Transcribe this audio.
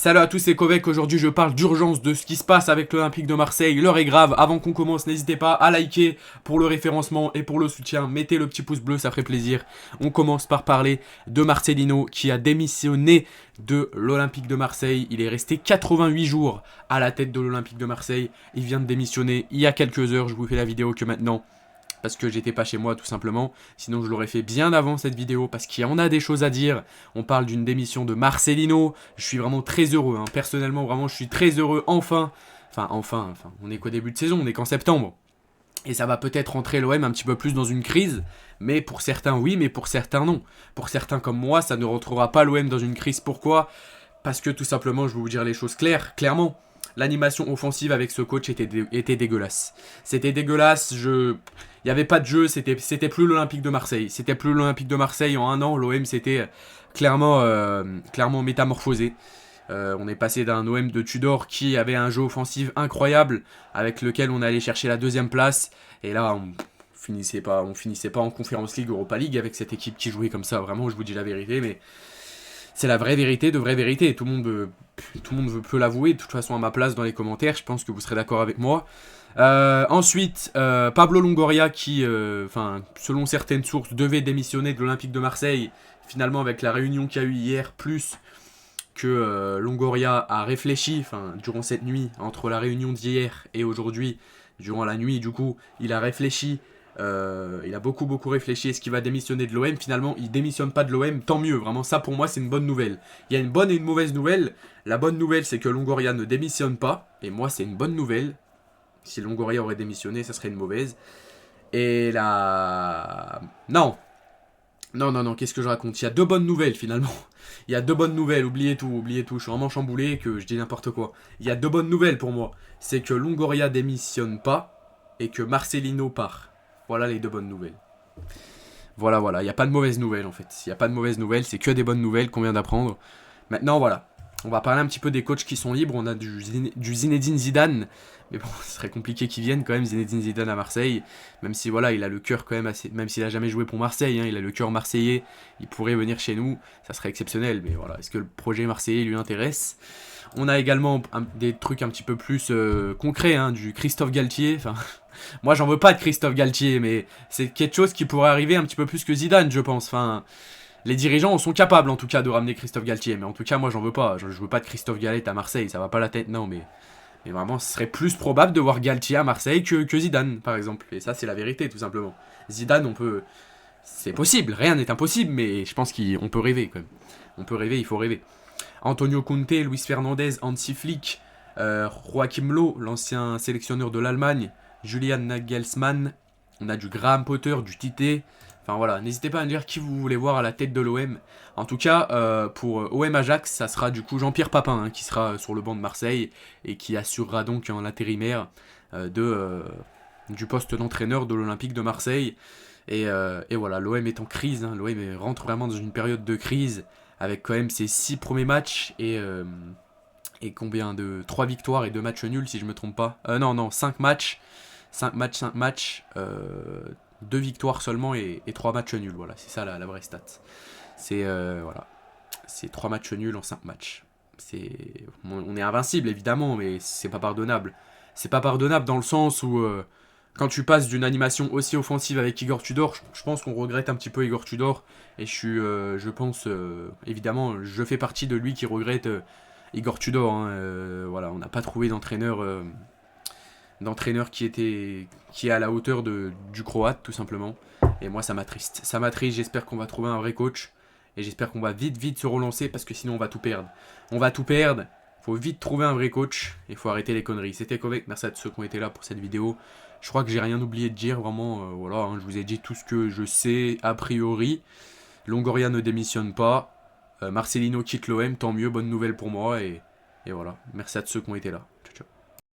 Salut à tous, c'est Kovek. Aujourd'hui, je parle d'urgence de ce qui se passe avec l'Olympique de Marseille. L'heure est grave. Avant qu'on commence, n'hésitez pas à liker pour le référencement et pour le soutien. Mettez le petit pouce bleu, ça ferait plaisir. On commence par parler de Marcelino qui a démissionné de l'Olympique de Marseille. Il est resté 88 jours à la tête de l'Olympique de Marseille. Il vient de démissionner il y a quelques heures. Je vous fais la vidéo que maintenant, parce que j'étais pas chez moi tout simplement, sinon je l'aurais fait bien avant cette vidéo, parce qu'il y en a des choses à dire. On parle d'une démission de Marcelino, je suis vraiment très heureux, hein. Personnellement vraiment je suis très heureux, enfin, on est qu'au début de saison, on est qu'en septembre, et ça va peut-être rentrer l'OM un petit peu plus dans une crise, mais pour certains oui, mais pour certains non. Pour certains comme moi, ça ne rentrera pas l'OM dans une crise, pourquoi ? Parce que tout simplement, je vais vous dire les choses clairement. L'animation offensive avec ce coach était dégueulasse. C'était dégueulasse, il n'y avait pas de jeu, c'était plus l'Olympique de Marseille. C'était plus l'Olympique de Marseille en un an, l'OM s'était clairement métamorphosé. On est passé d'un OM de Tudor qui avait un jeu offensif incroyable, avec lequel on allait chercher la deuxième place. Et là, on finissait pas en Conference League, Europa League avec cette équipe qui jouait comme ça. Vraiment, je vous dis la vérité, mais c'est la vraie vérité de vraie vérité. Tout le monde peut l'avouer. De toute façon, à ma place dans les commentaires, je pense que vous serez d'accord avec moi. Ensuite, Pablo Longoria qui, selon certaines sources, devait démissionner de l'Olympique de Marseille. Finalement, avec la réunion qu'il y a eu hier, plus que Longoria a réfléchi, durant cette nuit, entre la réunion d'hier et aujourd'hui, durant la nuit, du coup, il a réfléchi. Il a beaucoup réfléchi. Est-ce qu'il va démissionner de l'OM ? Finalement, il démissionne pas de l'OM. Tant mieux. Vraiment, ça pour moi, c'est une bonne nouvelle. Il y a une bonne et une mauvaise nouvelle. La bonne nouvelle, c'est que Longoria ne démissionne pas. Et moi, c'est une bonne nouvelle. Si Longoria aurait démissionné, ça serait une mauvaise. Et la... Non, qu'est-ce que je raconte ? Il y a deux bonnes nouvelles, finalement. Il y a deux bonnes nouvelles. Oubliez tout. Je suis vraiment chamboulé, que je dis n'importe quoi. Il y a deux bonnes nouvelles pour moi. C'est que Longoria démissionne pas et que Marcelino part. Voilà les deux bonnes nouvelles. Voilà, il n'y a pas de mauvaises nouvelles en fait. Il n'y a pas de mauvaises nouvelles, c'est que des bonnes nouvelles qu'on vient d'apprendre. Maintenant, voilà. On va parler un petit peu des coachs qui sont libres. On a du Zinedine Zidane. Mais bon, ce serait compliqué qu'il vienne quand même, Zinedine Zidane à Marseille. Même si voilà, il a le cœur quand même assez... Même s'il a jamais joué pour Marseille, hein, il a le cœur marseillais. Il pourrait venir chez nous. Ça serait exceptionnel. Mais voilà, est-ce que le projet marseillais lui intéresse ? On a également des trucs un petit peu plus concrets, hein, du Christophe Galtier. Moi, j'en veux pas de Christophe Galtier, mais c'est quelque chose qui pourrait arriver un petit peu plus que Zidane, je pense. Les dirigeants sont capables, en tout cas, de ramener Christophe Galtier. Mais en tout cas, moi, j'en veux pas. Je veux pas de Christophe Gallet à Marseille, ça va pas la tête, non. Mais vraiment, ce serait plus probable de voir Galtier à Marseille que Zidane, par exemple. Et ça, c'est la vérité, tout simplement. Zidane, c'est possible, rien n'est impossible, mais je pense qu'on peut rêver, quand même. On peut rêver, il faut rêver. Antonio Conte, Luis Fernandez, Hansi Flick, Joachim Löw, l'ancien sélectionneur de l'Allemagne, Julian Nagelsmann, on a du Graham Potter, du Tite. Enfin voilà, n'hésitez pas à me dire qui vous voulez voir à la tête de l'OM. En tout cas, pour OM Ajax, ça sera du coup Jean-Pierre Papin, hein, qui sera sur le banc de Marseille et qui assurera donc en intérimaire du poste d'entraîneur de l'Olympique de Marseille. Et voilà, l'OM est en crise, hein, l'OM rentre vraiment dans une période de crise avec quand même ses 6 premiers matchs et combien de 3 victoires et 2 matchs nuls si je me trompe pas. 5 matchs. 5 matchs, 2 victoires seulement et 3 matchs nuls. Voilà, c'est ça la vraie stat. C'est 3 matchs nuls en 5 matchs. On est invincible évidemment, mais c'est pas pardonnable. C'est pas pardonnable dans le sens où quand tu passes d'une animation aussi offensive avec Igor Tudor, je pense qu'on regrette un petit peu Igor Tudor. Et je pense, évidemment, je fais partie de lui qui regrette Igor Tudor. Hein. Voilà, on n'a pas trouvé d'entraîneur qui est à la hauteur du Croate, tout simplement. Et moi, ça m'attriste. J'espère qu'on va trouver un vrai coach. Et j'espère qu'on va vite se relancer, parce que sinon, on va tout perdre. Faut vite trouver un vrai coach. Il faut arrêter les conneries. C'était Kovek. Merci à tous ceux qui ont été là pour cette vidéo. Je crois que j'ai rien oublié de dire, vraiment, voilà, hein, je vous ai dit tout ce que je sais a priori. Longoria ne démissionne pas. Marcelino quitte l'OM, tant mieux, bonne nouvelle pour moi. Et voilà, merci à tous ceux qui ont été là.